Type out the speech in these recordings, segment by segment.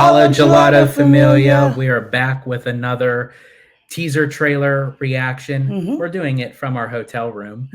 Hello, Gelato Familia. We are back with another teaser trailer reaction. We're doing it from our hotel room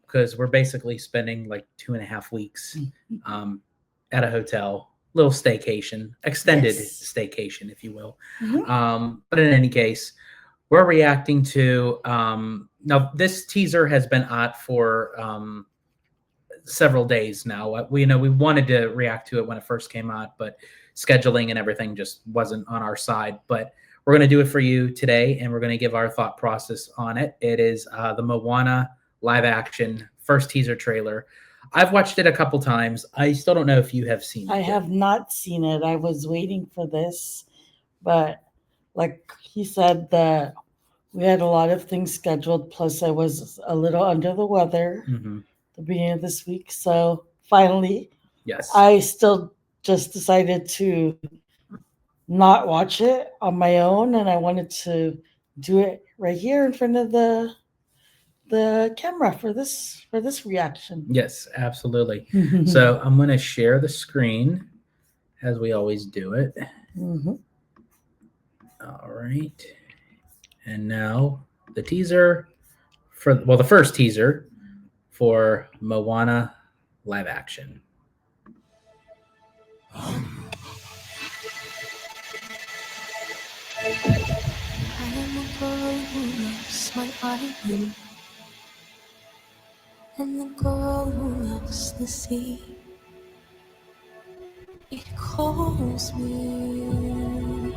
because we're basically spending like 2.5 weeks at a hotel, little staycation, extended staycation, if you will. But in any case, we're reacting to now this teaser has been out for several days now. We wanted to react to it when it first came out, but scheduling and everything just wasn't on our side. But we're going to do it for you today, and we're going to give our thought process on it. It is the Moana live action first teaser trailer. I've watched it a couple times. I still don't know if you have seen it. I have not seen it. I was waiting for this, but like he said, that we had a lot of things scheduled. Plus, I was a little under the weather the beginning of this week. So finally, yes, I still just decided to not watch it on my own, and I wanted to do it right here in front of the camera for this reaction. Yes, absolutely. So I'm going to share the screen as we always do it. All right. And now the teaser for, well, the first teaser for Moana live action. I am a girl who loves my island, and the girl who loves the sea. It calls me.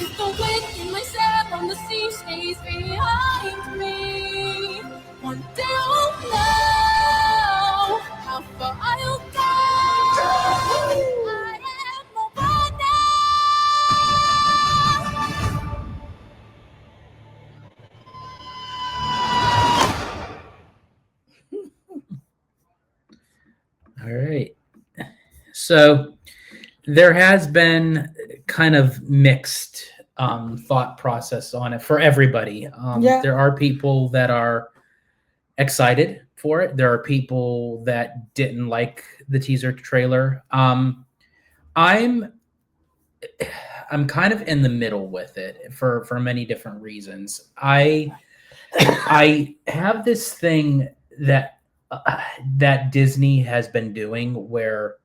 If the wind in my sail on the sea stays behind me, one day I'll know how far I'll go. I am Moana. All right. So there has been kind of mixed thought process on it for everybody. There are people that are excited for it. There are people that didn't like the teaser trailer. I'm kind of in the middle with it for many different reasons. I have this thing that that Disney has been doing where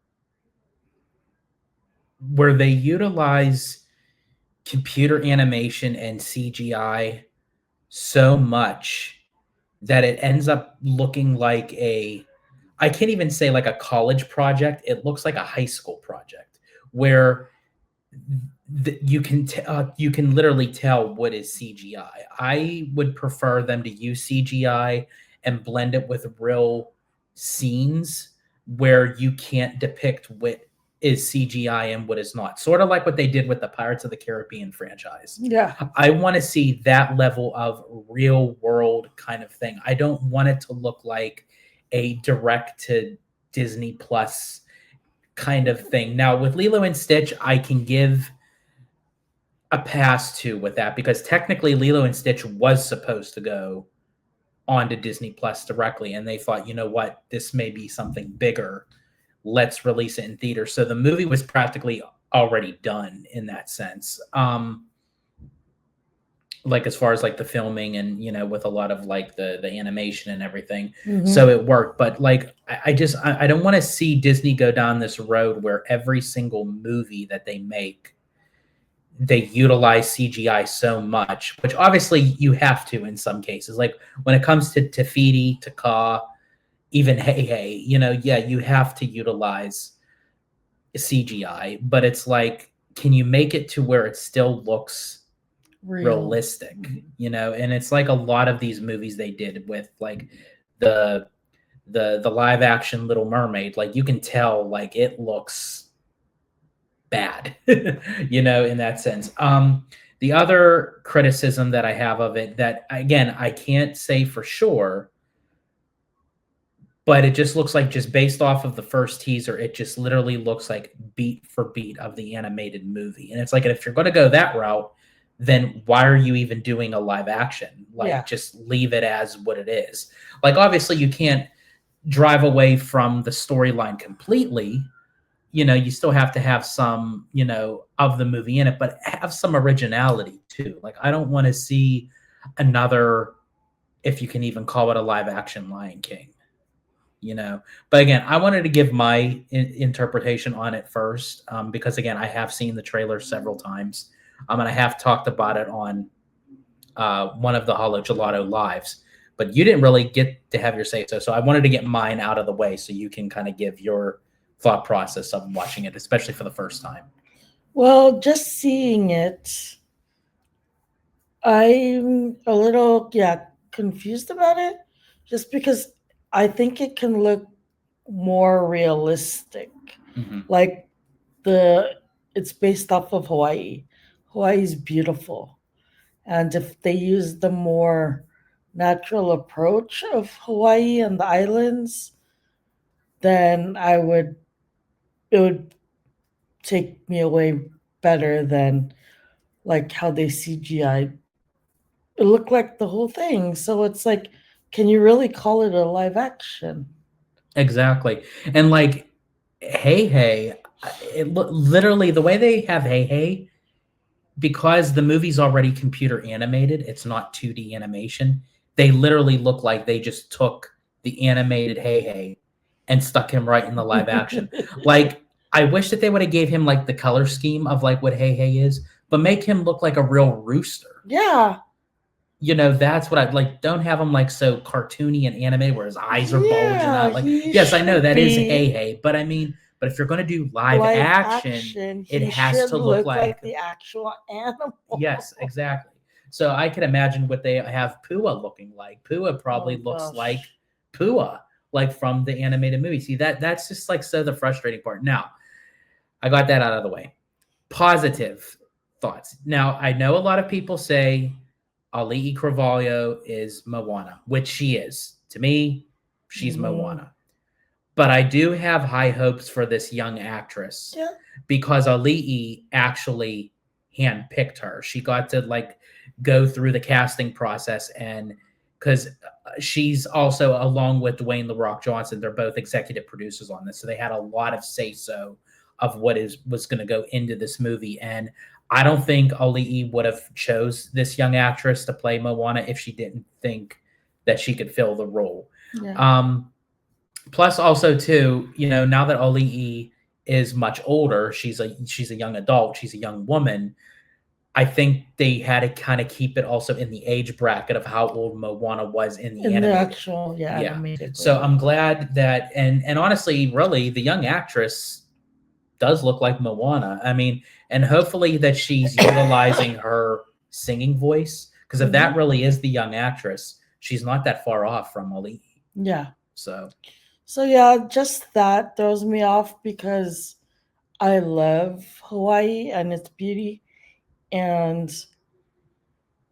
they utilize computer animation and CGI so much that it ends up looking like I can't even say like a college project. It looks like a high school project where you can literally tell what is CGI. I would prefer them to use CGI and blend it with real scenes where you can't depict what is CGI and what is not. Sort of like what they did with the Pirates of the Caribbean franchise. Yeah. I want to see that level of real world kind of thing. I don't want it to look like a direct to Disney Plus kind of thing. Now with Lilo and Stitch, I can give a pass to with that because technically Lilo and Stitch was supposed to go onto Disney Plus directly, and they thought, you know what, this may be something bigger. Let's release it in theaters. So the movie was practically already done in that sense. Like as far as like the filming and, you know, with a lot of like the animation and everything. So it worked. But like, I don't want to see Disney go down this road where every single movie that they make, they utilize CGI so much, which obviously you have to in some cases. Like when it comes to Tafiti, Taka, even Hey, you know, yeah, you have to utilize CGI, but it's like, can you make it to where it still looks realistic, you know? And it's like a lot of these movies they did with like the live action Little Mermaid, like you can tell like it looks bad, you know, in that sense. The other criticism that I have of it that, again, I can't say for sure, but it just looks like, just based off of the first teaser, it just literally looks like beat for beat of the animated movie. And it's like, if you're going to go that route, then why are you even doing a live action? Like, Yeah. just leave it as what it is. Like, obviously you can't drive away from the storyline completely. You still have to have some, of the movie in it, but have some originality too. Like, I don't want to see another, if you can even call it a live action Lion King. But again, I wanted to give my interpretation on it first, because again, I have seen the trailer several times, and I have talked about it on one of the Hollow Gelato lives, but you didn't really get to have your say so I wanted to get mine out of the way so you can kind of give your thought process of watching it, especially for the first time. Well, just seeing it, I'm a little confused about it, just because I think it can look more realistic. Mm-hmm. Like it's based off of Hawaii. Hawaii is beautiful, and if they use the more natural approach of Hawaii and the islands, then it would take me away better than like how they CGI. It looked like the whole thing. So it's like, can you really call it a live action? Exactly. And like, hey, literally the way they have hey, because the movie's already computer animated, it's not 2D animation. They literally look like they just took the animated hey and stuck him right in the live action. Like, I wish that they would have gave him like the color scheme of like what hey is, but make him look like a real rooster. Yeah. That's what I like. Don't have him like so cartoony and animated where his eyes are bulging out. Like, yes, I know that is hey, but I mean, but if you're going to do live action, it has to look like the actual animal. Yes, exactly. So I can imagine what they have Pua looking like. Pua probably looks like Pua, like from the animated movie. See, that's just like so the frustrating part. Now, I got that out of the way. Positive thoughts. Now, I know a lot of people say Ali'i Carvalho is Moana, which she is. To me, she's Moana. But I do have high hopes for this young actress because Ali'i actually handpicked her. She got to like go through the casting process, and because she's also, along with Dwayne "The Rock" Johnson, they're both executive producers on this, so they had a lot of say so of what was going to go into this movie. And I don't think Ali'i would have chose this young actress to play Moana if she didn't think that she could fill the role. Yeah. Plus, also too, now that Ali'i is much older, she's a young adult, she's a young woman. I think they had to kind of keep it also in the age bracket of how old Moana was in the actual animated. So I'm glad that, and honestly, really, the young actress does look like Moana. I mean, and hopefully that she's utilizing her singing voice, because if that really is the young actress, she's not that far off from Ali'i. Yeah. So yeah, just that throws me off because I love Hawaii and its beauty, and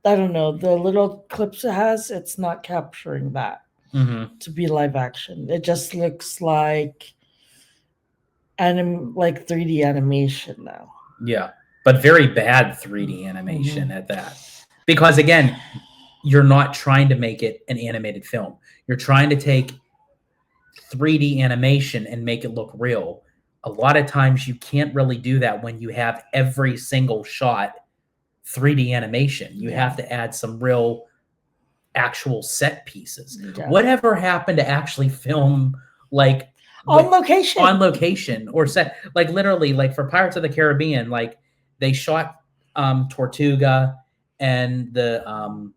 I don't know, the little clips it has, it's not capturing that to be live action. It just looks like 3D animation now. Yeah, but very bad 3D animation at that. Because again, you're not trying to make it an animated film. You're trying to take 3D animation and make it look real. A lot of times you can't really do that when you have every single shot 3D animation. You have to add some real actual set pieces. Yeah. Whatever happened to actually film like on location or set, like literally, like for Pirates of the Caribbean, like they shot Tortuga and the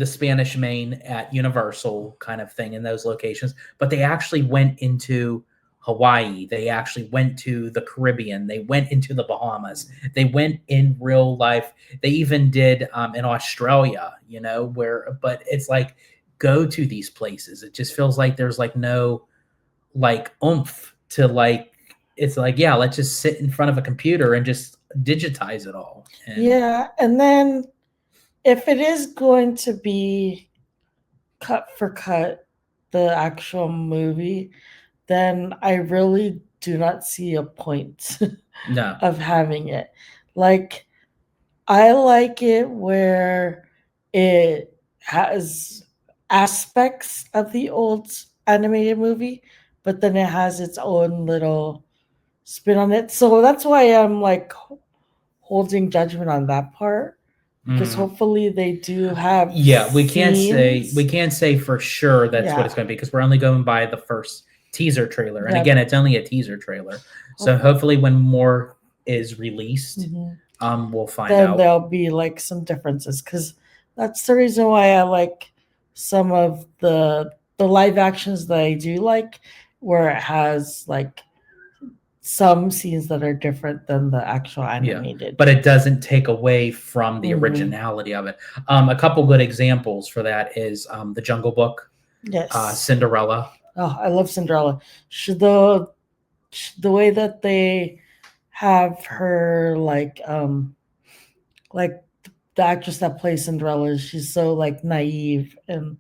Spanish Main at Universal kind of thing in those locations, but they actually went into Hawaii. They actually went to the Caribbean. They went into the Bahamas. They went in real life. They even did in Australia, but it's like, go to these places. It just feels like there's like no like oomph to like, it's like, yeah, let's just sit in front of a computer and just digitize it all. And then if it is going to be cut for cut the actual movie, then I really do not see a point No. of having it. Like, I like it where it has aspects of the old animated movie, but then it has its own little spin on it. So that's why I'm like holding judgment on that part, because hopefully they do have we can't scenes. say for sure that's what Yeah. it's going to be, because we're only going by the first teaser trailer, and Yeah. again, it's only a teaser trailer. So hopefully when more is released, we'll find then out. there'll be like some differences, because that's the reason why I like some of the live actions that I do like, where it has like some scenes that are different than the actual animated. But it doesn't take away from the Mhm. originality of it. A couple good examples for that is the Jungle Book, Yes. Cinderella. Oh, I love Cinderella. The way that they have her like the actress that plays Cinderella, she's so like naive, and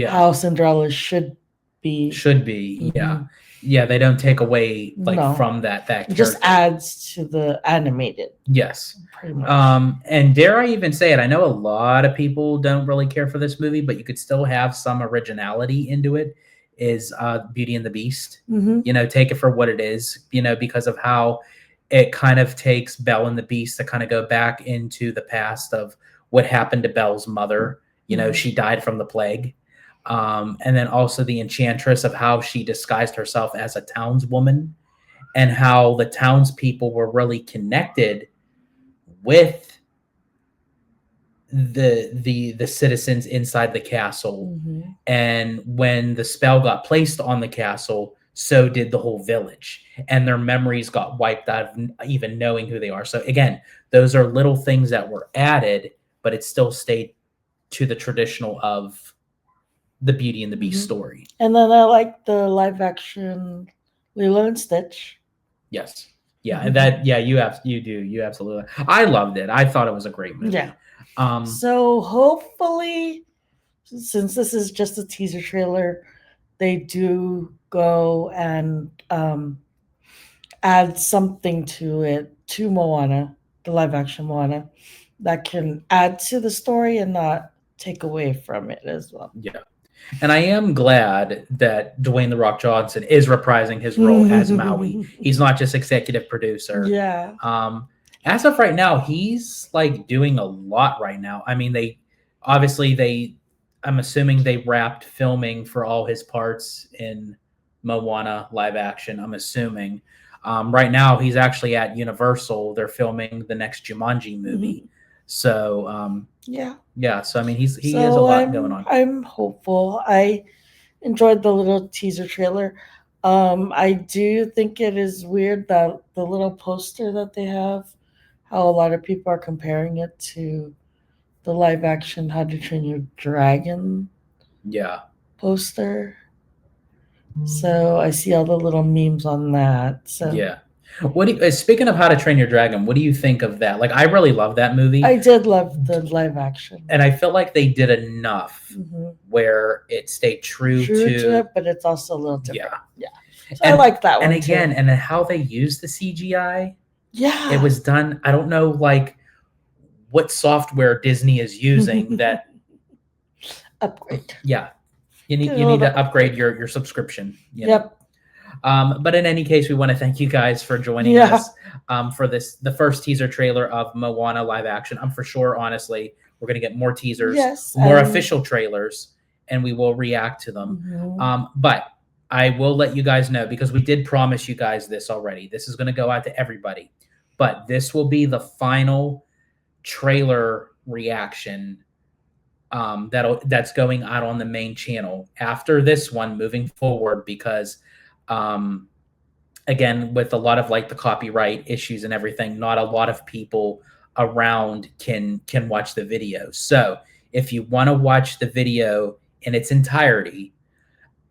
how Cinderella should be. Yeah, they don't take away like No. from that It just character. adds to the animated. Yes. Pretty much. And dare I even say it, I know a lot of people don't really care for this movie, but you could still have some originality into it, is Beauty and the Beast. Mhm. You know, take it for what it is, you know, because of how it kind of takes Belle and the Beast to kind of go back into the past of what happened to Belle's mother. You know, she died from the plague. And then also the enchantress, of how she disguised herself as a townswoman, and how the townspeople were really connected with the citizens inside the castle. And when the spell got placed on the castle, so did the whole village, and their memories got wiped out of even knowing who they are. So again, those are little things that were added, but it still stayed to the traditional of the Beauty and the Beast story. And then I like the live action Lilo and Stitch. Yes. Yeah, and that you absolutely. I loved it. I thought it was a great movie. Yeah. So hopefully, since this is just a teaser trailer, they do go and add something to it, to Moana, the live action Moana, that can add to the story and not take away from it as well. Yeah. And I am glad that Dwayne The Rock Johnson is reprising his role as Maui. He's not just executive producer. Yeah. As of right now, he's like doing a lot right now. I mean, I'm assuming they wrapped filming for all his parts in Moana live action. I'm assuming. Right now, he's actually at Universal. They're filming the next Jumanji movie. So, yeah. So I mean, he has a lot going on. I'm hopeful. I enjoyed the little teaser trailer. I do think it is weird that the little poster that they have, how a lot of people are comparing it to the live action How to Train Your Dragon poster. So I see all the little memes on that. So yeah. Speaking of How to Train Your Dragon, what do you think of that? Like, I really love that movie. I did love the live action, and I felt like they did enough where it stayed true to it, but it's also a little different. Yeah. So and, I like that one. And again, too. And how they used the CGI. Yeah. It was done. I don't know, like, what software Disney is using that. Upgrade. Yeah. You need to upgrade your subscription. Yep. But in any case, we want to thank you guys for joining us for the first teaser trailer of Moana live action. I'm for sure, honestly, we're going to get more teasers, more official trailers, and we will react to them. But I will let you guys know, because we did promise you guys this already. This is going to go out to everybody, but this will be the final trailer reaction that's going out on the main channel after this one moving forward, because again, with a lot of like the copyright issues and everything, not a lot of people around can watch the video. So if you want to watch the video in its entirety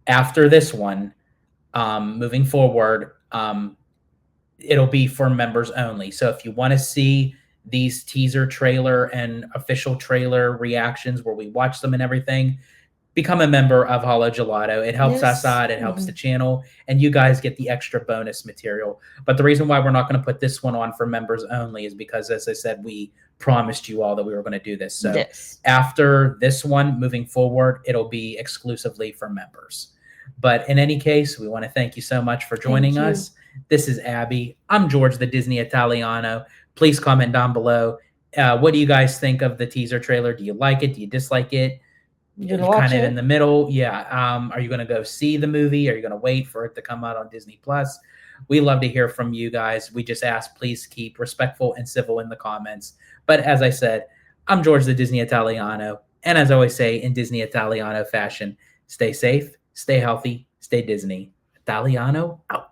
after this one, moving forward, it'll be for members only. So if you want to see these teaser trailer and official trailer reactions where we watch them and everything, become a member of Hollow Gelato. It helps us Yes. out. It helps the channel, and you guys get the extra bonus material. But the reason why we're not going to put this one on for members only is because, as I said, we promised you all that we were going to do this. So Yes. after this one, moving forward, it'll be exclusively for members. But in any case, we want to thank you so much for joining Thank you. us. This is Abby. I'm George, the Disney Italiano. Please comment down below. What do you guys think of the teaser trailer? Do you like it? Do you dislike it? You're gonna watch Kind of it? in the middle. Yeah. Are you going to go see the movie? Are you going to wait for it to come out on Disney Plus? We love to hear from you guys. We just ask, please keep respectful and civil in the comments. But as I said, I'm George, the Disney Italiano. And as I always say, in Disney Italiano fashion, stay safe, stay healthy, stay Disney. Italiano out.